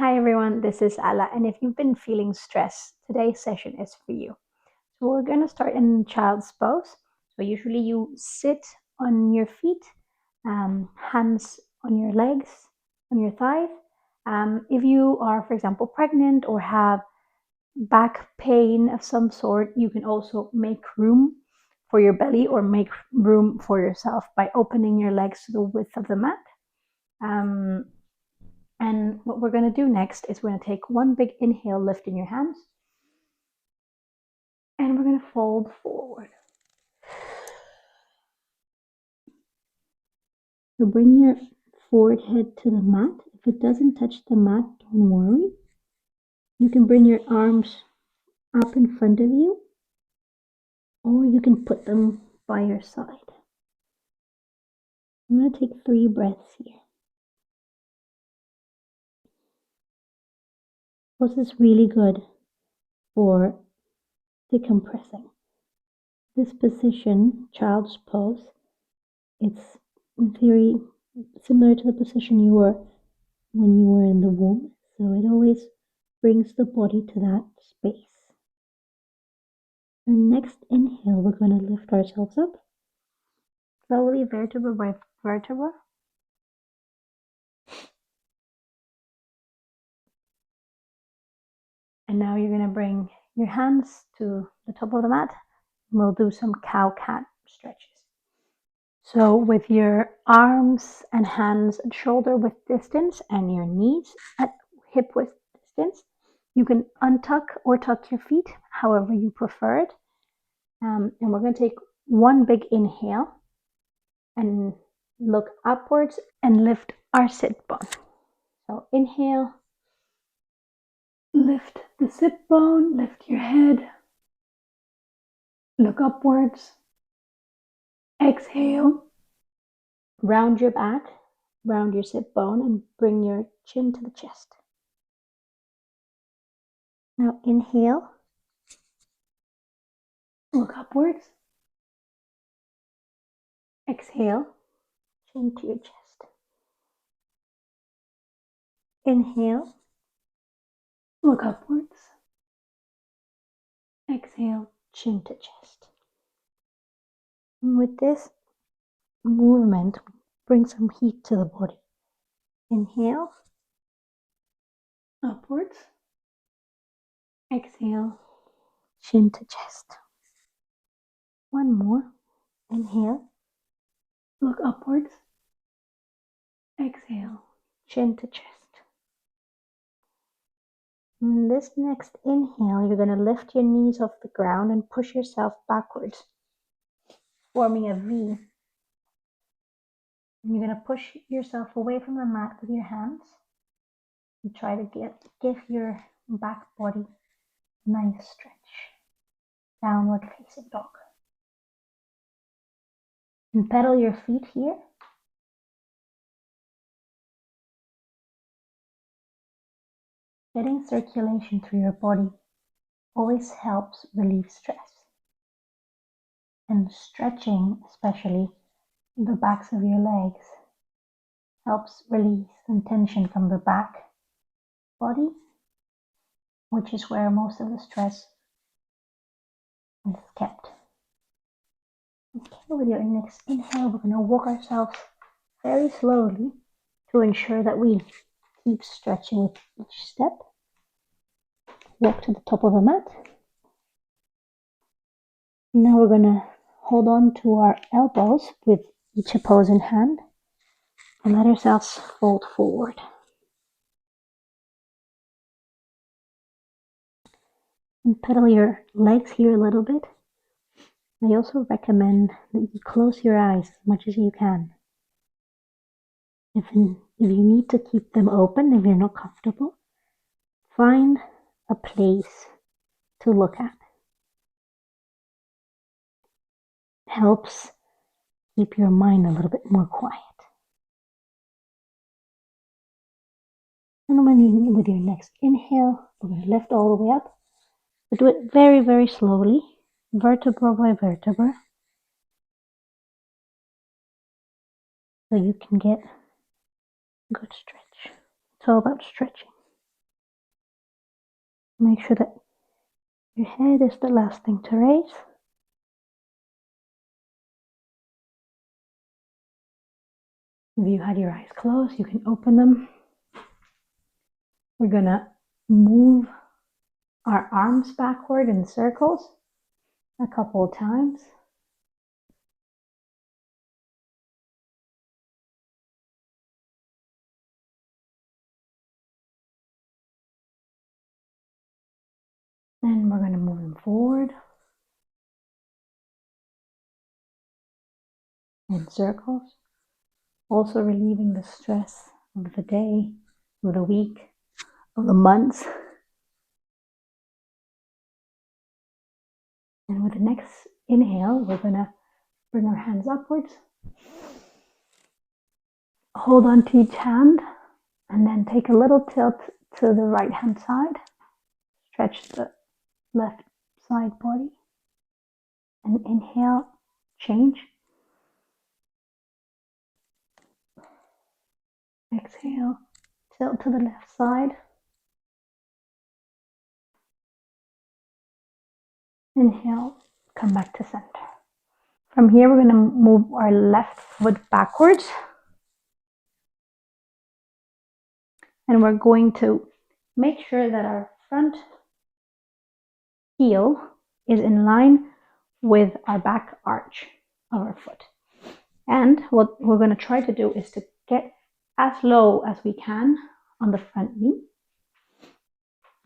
Hi everyone, this is Ala, and if you've been feeling stressed, today's session is for you. So we're going to start in child's pose. So usually you sit on your feet, hands on your legs, on your thighs. If you are, for example, pregnant or have back pain of some sort, you can also make room for your belly or make room for yourself by opening your legs to the width of the mat. And what we're going to do next is we're going to take one big inhale, lifting your hands, and we're going to fold forward. So bring your forehead to the mat. If it doesn't touch the mat, don't worry. You can bring your arms up in front of you, or you can put them by your side. I'm going to take 3 breaths here. This is really good for decompressing. This position, child's pose, it's very similar to the position you were when you were in the womb. So it always brings the body to that space. Our next inhale, we're going to lift ourselves up slowly, vertebra by vertebra. And now you're going to bring your hands to the top of the mat. And we'll do some cow-cat stretches. So with your arms and hands at shoulder width distance and your knees at hip width distance, you can untuck or tuck your feet however you prefer it. And we're going to take one big inhale and look upwards and lift our sit bone. So inhale, lift the sit bone, lift your head, look upwards. Exhale, round your back, round your sit bone, and bring your chin to the chest. Now inhale, look upwards. Exhale, chin to your chest. Inhale, look upwards. Exhale, chin to chest. And with this movement, bring some heat to the body. Inhale, upwards. Exhale, chin to chest. One more. Inhale, look upwards. Exhale, chin to chest. In this next inhale, you're going to lift your knees off the ground and push yourself backwards, forming a V. And you're going to push yourself away from the mat with your hands and try to give your back body a nice stretch. Downward facing dog. And pedal your feet here. Getting circulation through your body always helps relieve stress. And stretching, especially the backs of your legs, helps release some tension from the back body, which is where most of the stress is kept. Okay, with your next inhale, we're going to walk ourselves very slowly to ensure that we keep stretching with each step. Walk to the top of the mat. Now we're going to hold on to our elbows with each opposing hand and let ourselves fold forward. And pedal your legs here a little bit. I also recommend that you close your eyes as much as you can. If you need to keep them open, if you're not comfortable, find a place to look at. It helps keep your mind a little bit more quiet. And with your next inhale, we're going to lift all the way up. But do it very, very slowly, vertebra by vertebra, so you can get a good stretch. It's all about stretching. Make sure that your head is the last thing to raise. If you had your eyes closed, you can open them. We're gonna move our arms backward in circles a couple of times. Then we're gonna move them forward in circles, also relieving the stress of the day, of the week, of the months. And with the next inhale, we're gonna bring our hands upwards, hold on to each hand, and then take a little tilt to the right hand side. Stretch the left side body. And inhale, change. Exhale, tilt to the left side. Inhale, come back to center. From here, we're going to move our left foot backwards. And we're going to make sure that our front heel is in line with our back arch of our foot. And what we're going to try to do is to get as low as we can on the front knee.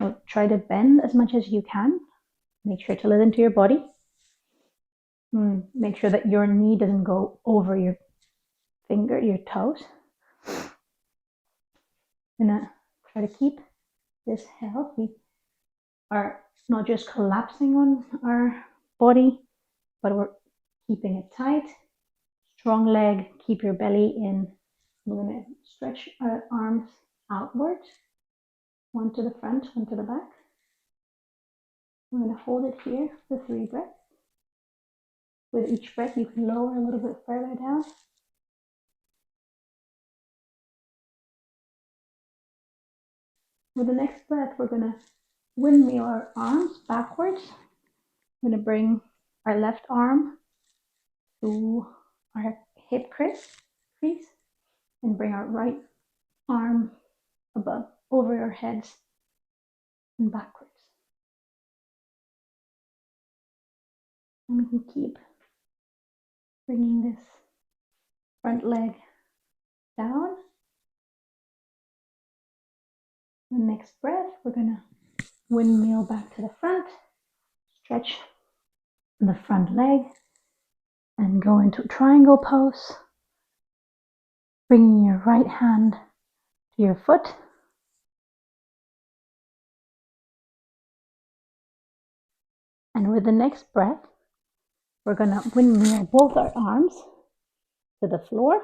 So try to bend as much as you can. Make sure to listen to your body. Make sure that your knee doesn't go over your finger, your toes. I'm gonna try to keep this held. We are not just collapsing on our body, but we're keeping it tight. Strong leg, keep your belly in. We're gonna stretch our arms outward, one to the front, one to the back. We're gonna hold it here for 3 breaths. With each breath, you can lower a little bit further down. With the next breath, we're gonna windmill our arms backwards. I'm gonna bring our left arm to our hip crease and bring our right arm above, over our heads and backwards. And we can keep bringing this front leg down. The next breath, we're gonna windmill back to the front, stretch the front leg, and go into triangle pose. Bringing your right hand to your foot. And with the next breath, we're gonna windmill both our arms to the floor.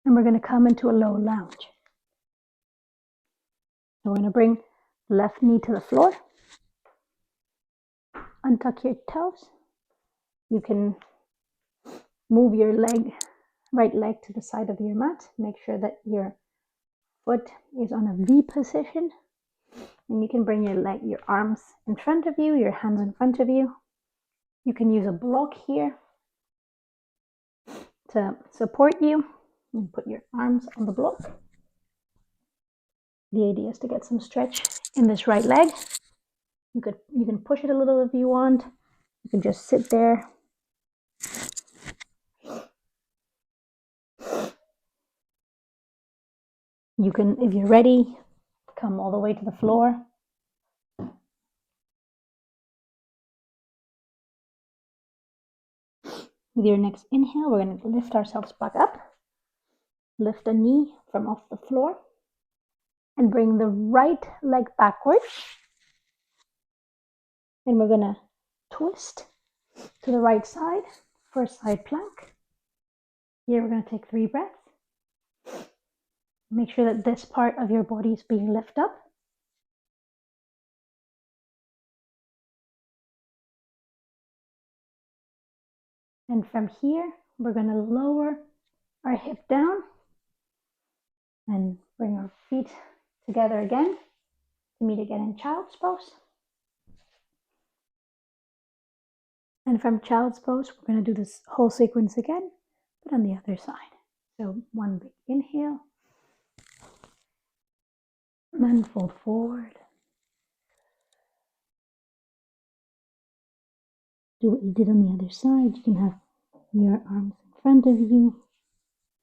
And we're going to come into a low lunge. So we're going to bring the left knee to the floor. Untuck your toes. You can move your right leg to the side of your mat. Make sure that your foot is on a V position. And you can bring your arms in front of you, your hands in front of you. You can use a block here to support you and put your arms on the block. The idea is to get some stretch in this right leg. You can push it a little if you want. You can just sit there. You can, if you're ready, come all the way to the floor. With your next inhale, we're going to lift ourselves back up. Lift a knee from off the floor and bring the right leg backwards. And we're going to twist to the right side for a side plank. Here we're going to take 3 breaths. Make sure that this part of your body is being lifted up. And from here, we're going to lower our hip down and bring our feet together again to meet again in child's pose. And from child's pose, we're going to do this whole sequence again, but on the other side. So one big inhale, and then fold forward. Do what you did on the other side. You can have your arms in front of you.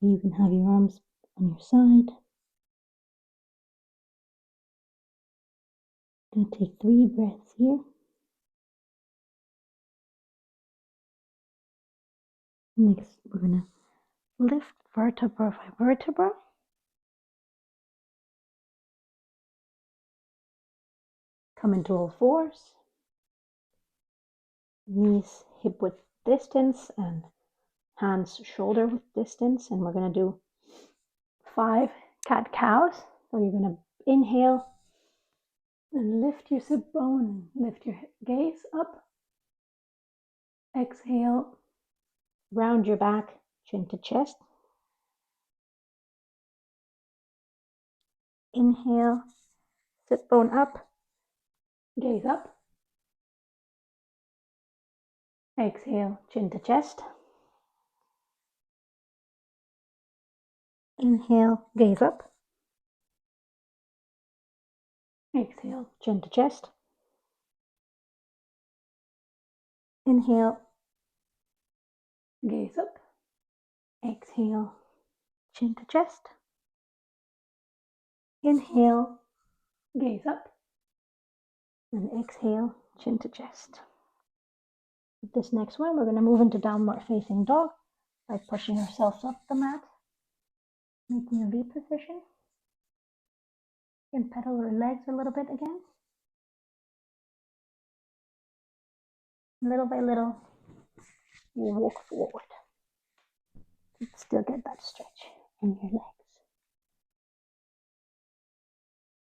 You can have your arms on your side. I'm going to take 3 breaths here. Next, we're going to lift vertebra by vertebra. Come into all fours. Knees hip width distance and hands shoulder width distance. And we're going to do 5 cat-cows. So you're going to inhale and lift your sit bone and lift your gaze up. Exhale, round your back, chin to chest. Inhale, sit bone up, gaze up. Exhale, chin to chest. Inhale, gaze up. Exhale, chin to chest. Inhale, gaze up. Exhale, chin to chest. Inhale, gaze up. And exhale, chin to chest. With this next one, we're going to move into downward facing dog by pushing ourselves up the mat, making a V position. You can pedal our legs a little bit again. Little by little, you walk forward. You still get that stretch in your legs.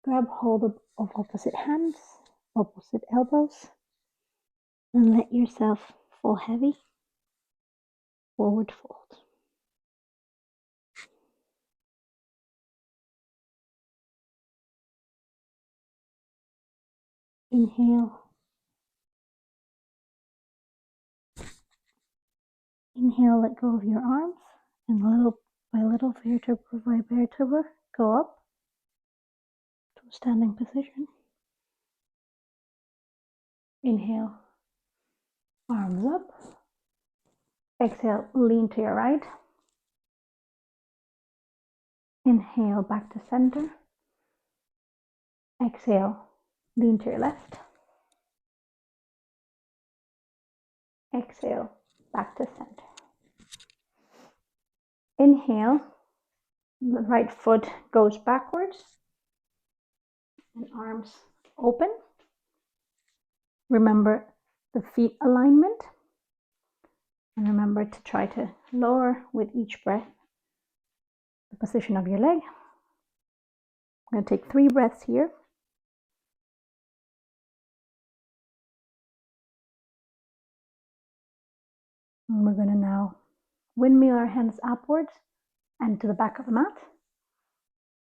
Grab hold of opposite hands, opposite elbows, and let yourself fall heavy, forward fold. Inhale. Inhale, let go of your arms, and little by little, vertebra by vertebra, go up to a standing position. Inhale, arms up. Exhale, lean to your right. Inhale, back to center. Exhale, lean to your left. Exhale, back to center. Inhale, the right foot goes backwards and arms open. Remember the feet alignment. And remember to try to lower with each breath the position of your leg. I'm going to take 3 breaths here. And we're going to now windmill our hands upwards and to the back of the mat.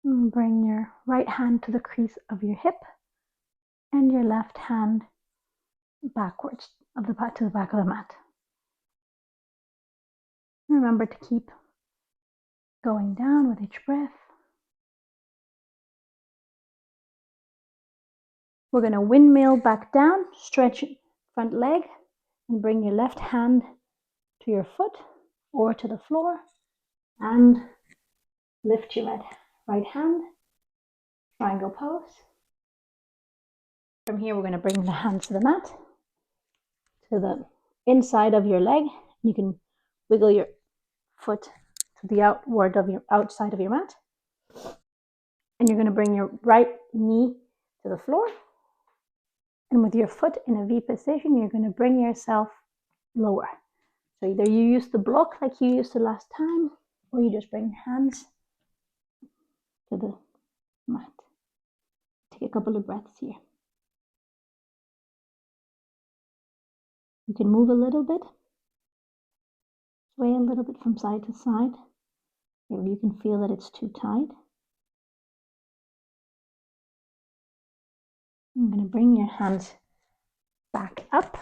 And bring your right hand to the crease of your hip and your left hand backwards to the back of the mat. Remember to keep going down with each breath. We're going to windmill back down, stretch front leg, and bring your left hand to your foot or to the floor, and lift your right hand, triangle pose. From here, we're going to bring the hands to the mat, to the inside of your leg. You can wiggle your foot to the outside of your mat. And you're going to bring your right knee to the floor. And with your foot in a V position, you're going to bring yourself lower. So either you use the block like you used the last time, or you just bring hands to the mat. Take a couple of breaths here. You can move a little bit. sway a little bit from side to side. If you can feel that it's too tight, I'm going to bring your hands back up.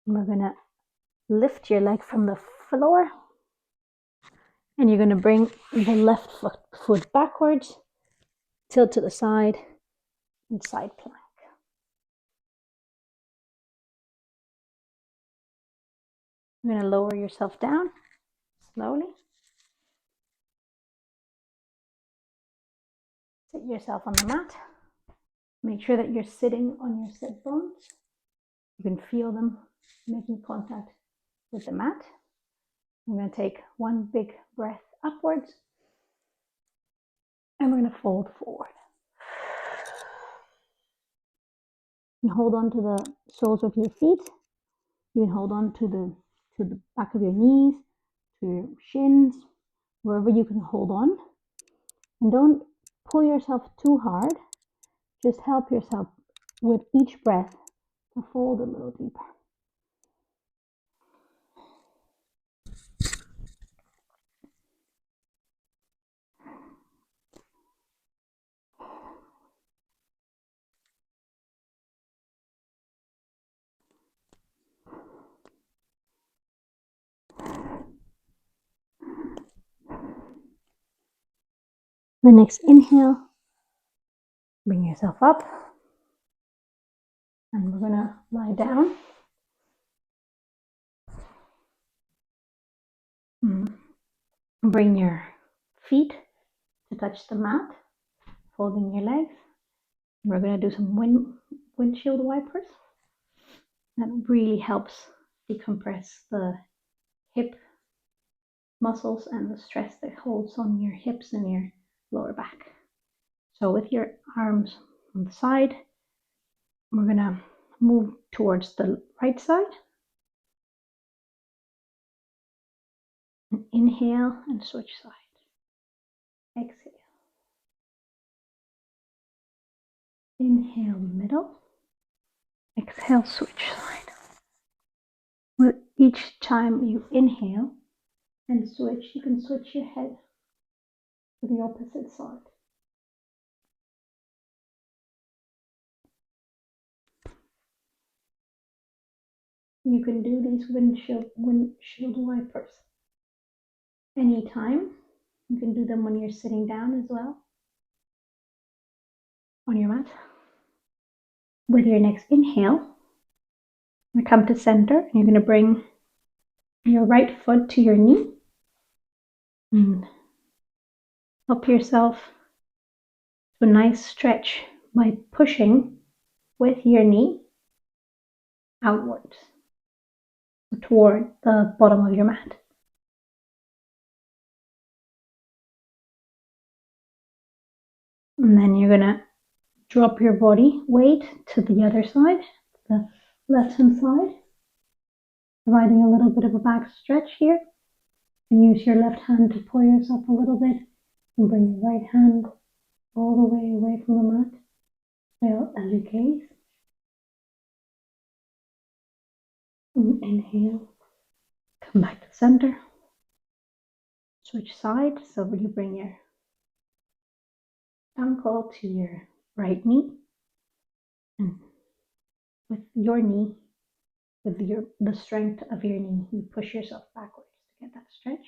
We're going to lift your leg from the floor, and you're going to bring the left foot backwards, tilt to the side, and side plank. You're going to lower yourself down slowly. Sit yourself on the mat. Make sure that you're sitting on your sit bones. You can feel them making contact with the mat. I'm going to take one big breath upwards, and we're going to fold forward. You can hold on to the soles of your feet. You can hold on to the back of your knees, to your shins, wherever you can hold on. And don't pull yourself too hard. Just help yourself with each breath to fold a little deeper. The next inhale, bring yourself up, and we're going to lie down. Bring your feet to touch the mat, folding your legs. We're going to do some windshield wipers. That really helps decompress the hip muscles and the stress that holds on your hips and your lower back. So with your arms on the side, we're going to move towards the right side. And inhale and switch sides. Exhale. Inhale middle. Exhale, switch side. With each time you inhale and switch, you can switch your head to the opposite side. You can do these windshield wipers anytime. You can do them when you're sitting down as well on your mat. With your next inhale, you come to center, and you're going to bring your right foot to your knee and help yourself to a nice stretch by pushing with your knee outwards toward the bottom of your mat. And then you're going to drop your body weight to the other side, the left hand side, providing a little bit of a back stretch here. And use your left hand to pull yourself a little bit and bring your right hand all the way away from the mat. Exhale as you gaze. And inhale, come back to center. Switch sides, so you bring your ankle to your right knee, and with your knee, with the strength of your knee, you push yourself backwards to get that stretch.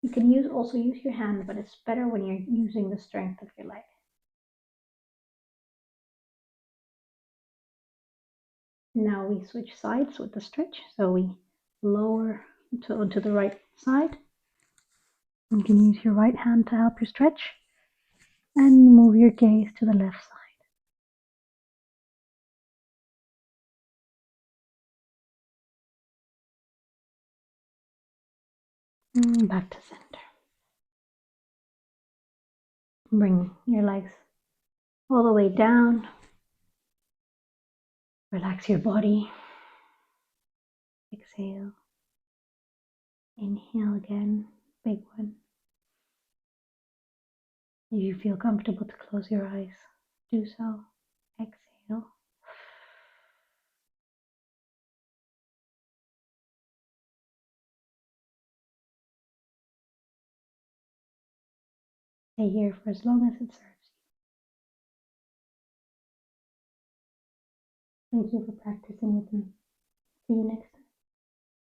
You can also use your hand, but it's better when you're using the strength of your leg. Now we switch sides with the stretch, so we lower onto the right side. You can use your right hand to help you stretch, and move your gaze to the left side. And back to center. Bring your legs all the way down. Relax your body. Exhale. Inhale again, big one. If you feel comfortable to close your eyes, do so. Exhale. Stay here for as long as it serves you. Thank you for practicing with me. See you next time.